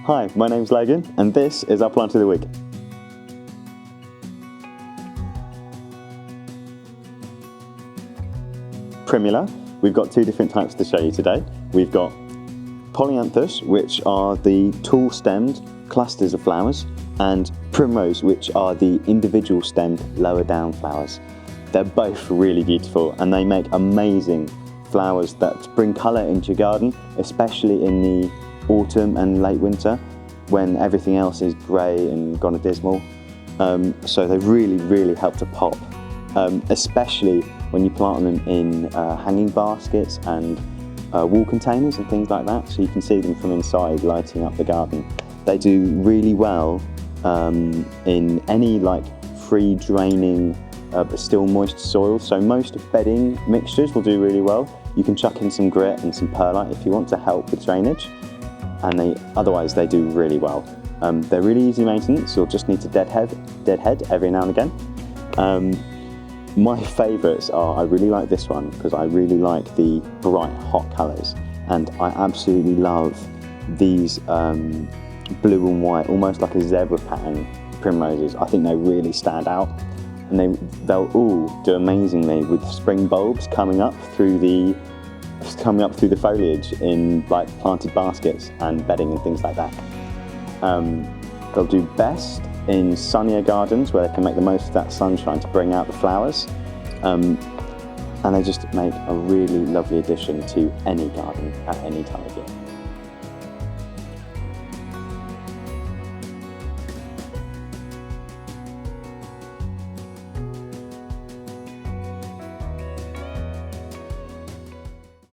Hi, my name's Logan, and this is our plant of the week. Primula. We've got two different types to show you today. We've got polyanthus, which are the tall-stemmed clusters of flowers, and primrose, which are the individual stemmed lower down flowers. They're both really beautiful, and they make amazing flowers that bring colour into your garden, especially in the autumn and late winter when everything else is grey and gone dismal. So they really help to pop, especially when you plant them in hanging baskets and wall containers and things like that, so you can see them from inside lighting up the garden. They do really well in any free draining but still moist soil, so most bedding mixtures will do really well. You can chuck in some grit and some perlite if you want to help with drainage, and otherwise they do really well. They're really easy maintenance. You'll just need to deadhead every now and again. My favourites are, I really like this one because I really like the bright hot colours, and I absolutely love these blue and white, almost like a zebra pattern primroses. I think they really stand out, and they'll all do amazingly with spring bulbs coming up through the foliage in planted baskets and bedding and things like that. They'll do best in sunnier gardens where they can make the most of that sunshine to bring out the flowers, and they just make a really lovely addition to any garden at any time of year.